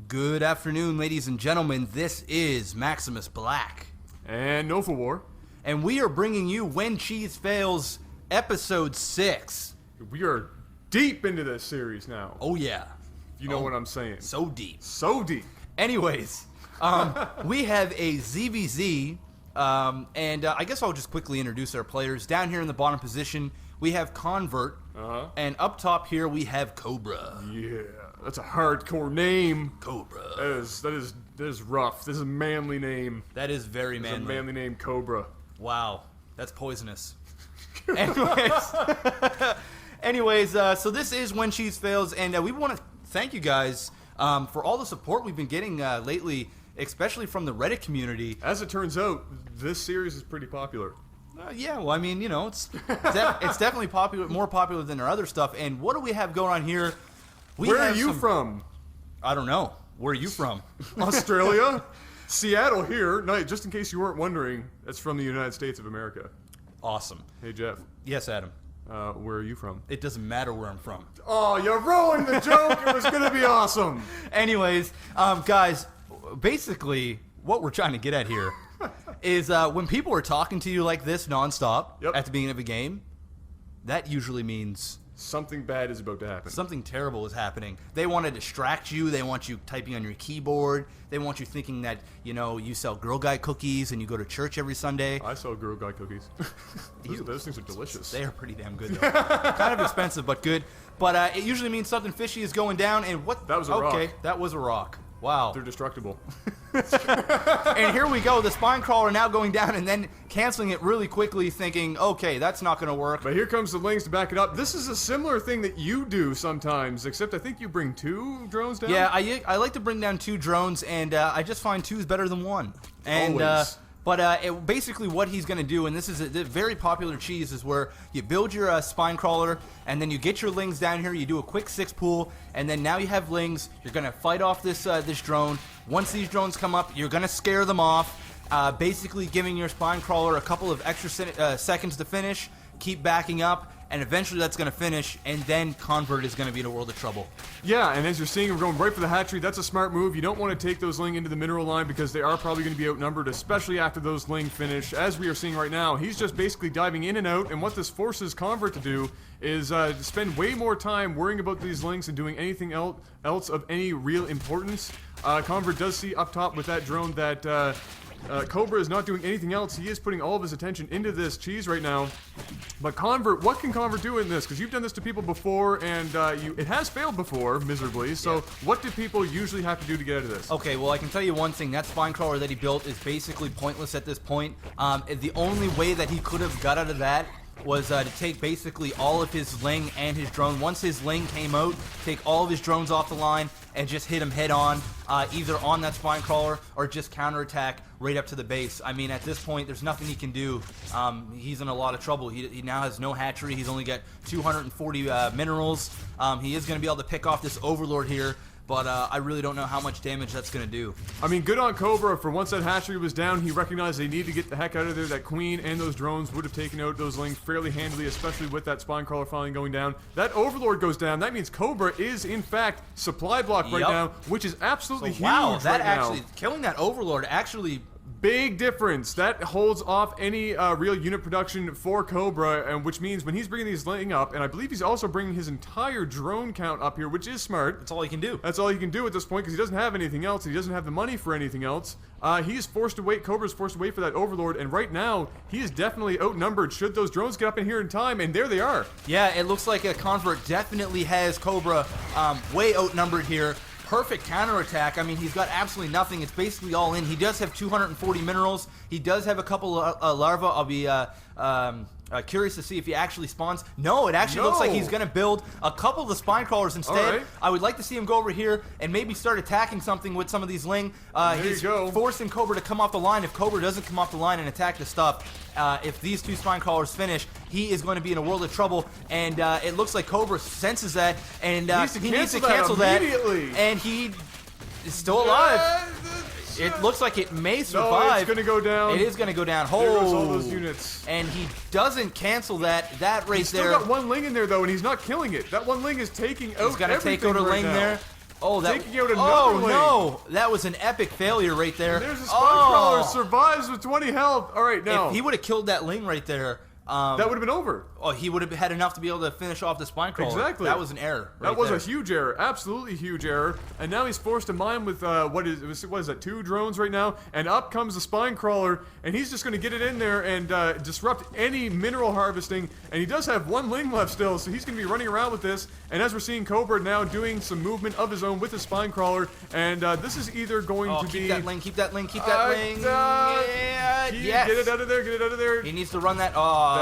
Good afternoon, ladies and gentlemen. This is Maximus Black. And Nova War. And we are bringing you When Cheese Fails, Episode 6. We are deep into this series now. Oh, yeah. You know what I'm saying. So deep. So deep. Anyways, we have a ZVZ, and I guess I'll just quickly introduce our players. Down here in the bottom position, we have Convert, and up top here we have Cobra. Yeah, that's a hardcore name. Cobra. That is rough. This is a manly name. That is very It's manly. a manly name, Cobra. Wow, that's poisonous. Anyways, so this is When Cheese Fails, and we want to thank you guys for all the support we've been getting lately, especially from the Reddit community. As it turns out, this series is pretty popular. Yeah, well, I mean, you know, it's definitely popular, more popular than our other stuff. And what do we have going on here? Where are you from? I don't know. Where are you from? Australia? Seattle here. No, just in case you weren't wondering, that's from the United States of America. Awesome. Hey, Jeff. Yes, Adam. Where are you from? It doesn't matter where I'm from. Oh, you ruined the joke. It was going to be awesome. Anyways, guys, basically, what we're trying to get at here is when people are talking to you like this nonstop at the beginning of a game, that usually means something bad is about to happen. something terrible is happening. They want to distract you. They want you typing on your keyboard. They want you thinking that, you know, you sell Girl Guide cookies and you go to church every Sunday. I sell Girl Guide cookies. those things are delicious. They are pretty damn good, though. Kind of expensive, but good. But it usually means something fishy is going down. And what? That was a rock. Okay, that was a rock. Wow. They're destructible. And here we go, the spine crawler now going down and then canceling it really quickly, thinking, okay, that's not going to work. But here comes the links to back it up. This is a similar thing that you do sometimes, except I think you bring 2 drones down? Yeah, I like to bring down 2 drones, and I just find 2 is better than 1. And Always. But basically what he's going to do, and this is a very popular cheese, is where you build your spine crawler, and then you get your lings down here, you do a quick 6 pull, and then now you have lings. You're going to fight off this drone. Once these drones come up, you're going to scare them off, basically giving your spine crawler a couple of extra seconds to finish, keep backing up, and eventually that's going to finish, and then Convert is going to be in a world of trouble. Yeah, and as you're seeing, we're going right for the hatchery. That's a smart move. You don't want to take those ling into the mineral line because they are probably going to be outnumbered, especially after those ling finish. As we are seeing right now, he's just basically diving in and out, and what this forces Convert to do is spend way more time worrying about these lings and doing anything else of any real importance. Convert does see up top with that drone that Cobra is not doing anything else. He is putting all of his attention into this cheese right now. But Convert, what can Convert do in this? Because you've done this to people before, and it has failed before, miserably. So what do people usually have to do to get out of this? Okay, well, I can tell you one thing. That spine crawler that he built is basically pointless at this point. The only way that he could have got out of that was to take basically all of his ling and his drone. Once his ling came out, take all of his drones off the line and just hit him head on, either on that spine crawler or just counterattack right up to the base. I mean, at this point, there's nothing he can do. He's in a lot of trouble. He now has no hatchery. He's only got 240 minerals. He is going to be able to pick off this Overlord here, but I really don't know how much damage that's going to do. I mean, good on Cobra. For once that hatchery was down, he recognized they needed to get the heck out of there. That Queen and those drones would have taken out those lings fairly handily, especially with that spine crawler finally going down. That Overlord goes down. That means Cobra is, in fact, supply block right now, which is absolutely huge wow, that right actually, now. killing that Overlord actually... Big difference. That holds off any real unit production for Cobra, and which means when he's bringing these ling up, and I believe he's also bringing his entire drone count up here, which is smart. That's all he can do. That's all he can do at this point because he doesn't have anything else. He doesn't have the money for anything else. He's forced to wait. Cobra's forced to wait for that Overlord, and right now he is definitely outnumbered. Should those drones get up in here in time, and there they are. Yeah, it looks like a Convert definitely has Cobra way outnumbered here. Perfect counterattack. I mean, he's got absolutely nothing. It's basically all in. He does have 240 minerals. He does have a couple of larvae. I'll be curious to see if he actually spawns. No, it actually looks like he's going to build a couple of the spine crawlers instead. Right. I would like to see him go over here and maybe start attacking something with some of these ling. He's forcing Cobra to come off the line. If Cobra doesn't come off the line and attack the stuff, if these 2 spine crawlers finish, he is going to be in a world of trouble. And it looks like Cobra senses that, and he needs to cancel that immediately. And he is still alive. It looks like it may survive. No, it's going to go down. It is going to go down. There goes all those units. And he doesn't cancel that right He's still there. got 1 ling in there, though, and he's not killing it. That 1 ling is taking out He's got to take out a right ling now. there. Oh, that, taking out another oh lane. no! That was an epic failure right there. There's a Spine Crawler, Oh! survives with 20 health. All right, now If he would have killed that Ling right there, that would have been over. oh, he would have had enough to be able to finish off the Spine Crawler. Exactly. That was an error. That right was there. a huge error, absolutely huge error. And now he's forced to mine with what is that? 2 drones right now, and up comes the Spine Crawler, and he's just going to get it in there and disrupt any mineral harvesting. And he does have 1 Ling left still, so he's going to be running around with this. And as we're seeing Cobra now doing some movement of his own with the Spine Crawler, and this is either going Oh, to keep be that Ling, keep that Ling, keep that Ling. Yes. Get it out of there, get it out of there. He needs to run that. Oh,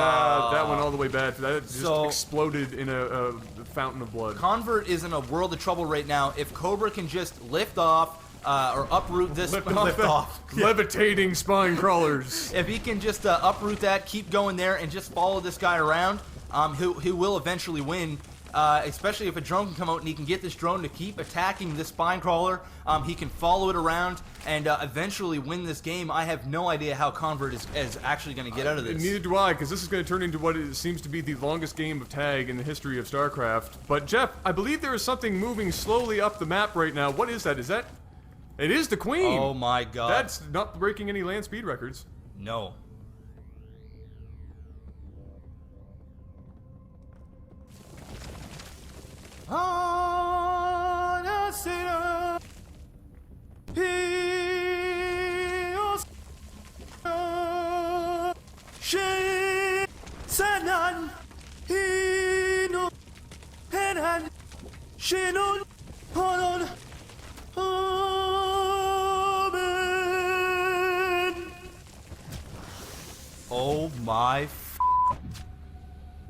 That went all the way bad. That just So- exploded in a fountain of blood. Convert is in a world of trouble right now. If Cobra can just lift off or uproot this, Levitating Spine Crawlers. If he can just uproot that, keep going there, and just follow this guy around, he will eventually win. Especially if a drone can come out and he can get this drone to keep attacking this Spine Crawler. He can follow it around and eventually win this game. I have no idea how Convert is actually going to get out of this. Neither do I, because this is going to turn into what seems to be the longest game of tag in the history of StarCraft. But Jeff, I believe there is something moving slowly up the map right now. What is that? Is that... It is the Queen! Oh my god. That's not breaking any land speed records. No. Oh my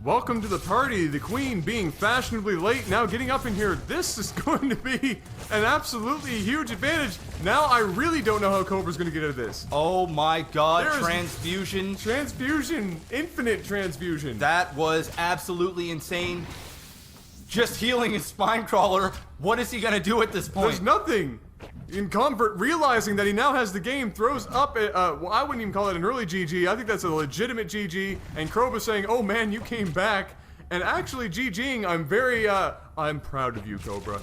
Welcome to the party, the Queen being fashionably late, now getting up in here. This is going to be an absolutely huge advantage. Now I really don't know how Cobra's going to get out of this. Oh my god, There is- transfusion. Transfusion, infinite transfusion. That was absolutely insane. Just healing his Spine Crawler. What is he gonna do at this point? There's nothing. In Convert, realizing that he now has the game, throws up a, well, I wouldn't even call it an early GG. I think that's a legitimate GG. And Cobra saying, oh man, you came back. And actually GGing, I'm very, I'm proud of you, Cobra.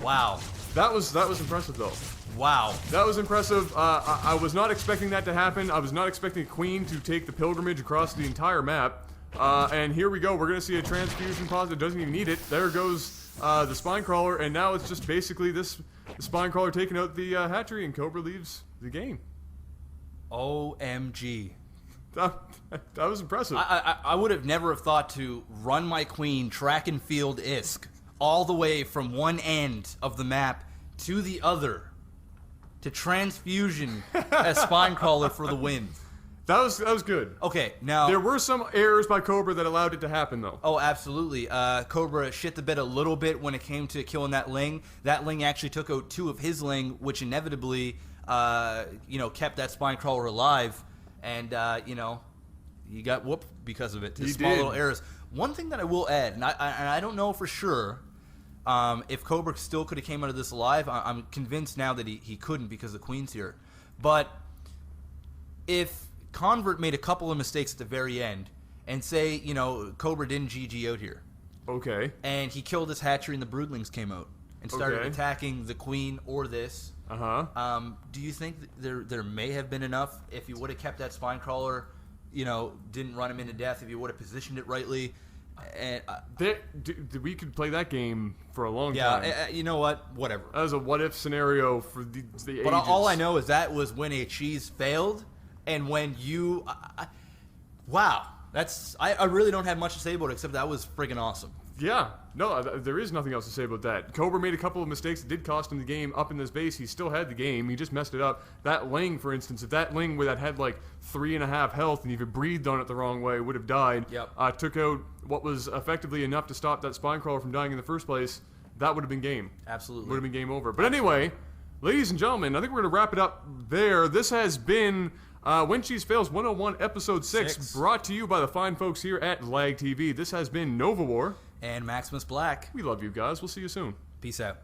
Wow. That was impressive though. Wow. That was impressive. I was not expecting that to happen. I was not expecting Queen to take the pilgrimage across the entire map. And here we go. We're going to see a transfusion pause. It doesn't even need it. There goes the Spine Crawler. And now it's just basically the Spine Crawler taking out the hatchery, and Cobra leaves the game. OMG. That was impressive. I would have never have thought to run my Queen track and field ISK all the way from one end of the map to the other to transfusion a Spine Crawler for the win. That was good. Okay, now... There were some errors by Cobra that allowed it to happen, though. Oh, absolutely. Cobra shit the bed a little bit when it came to killing that Ling. That Ling actually took out 2 of his Ling, which inevitably, kept that Spine Crawler alive. And, he got whooped because of it. He Small did. little errors. One thing that I will add, and I don't know for sure if Cobra still could have came out of this alive. I'm convinced now that he couldn't because the Queen's here. But if Convert made a couple of mistakes at the very end, and say, Cobra didn't GG out here, Okay. and he killed his hatchery and the broodlings came out and started Okay. attacking the Queen or this, do you think there may have been enough if he would have kept that Spine Crawler, didn't run him into death, if he would have positioned it rightly? And We could play that game for a long time. you know what? Whatever. That was a what-if scenario for the ages. But all I know is that was when a cheese failed, and when you... wow. I really don't have much to say about it, except that was friggin' awesome. Yeah. No, there is nothing else to say about that. Cobra made a couple of mistakes that did cost him the game up in this base. He still had the game. He just messed it up. That Ling, for instance, if that Ling that had like 3.5 health and if it breathed on it the wrong way, would have died. Yep. Took out what was effectively enough to stop that Spine Crawler from dying in the first place. That would have been game. Absolutely. Would have been game over. But anyway, ladies and gentlemen, I think we're going to wrap it up there. This has been When Cheese Fails 101, Episode 6, brought to you by the fine folks here at Lag TV. This has been Nova War. And Maximus Black. We love you guys. We'll see you soon. Peace out.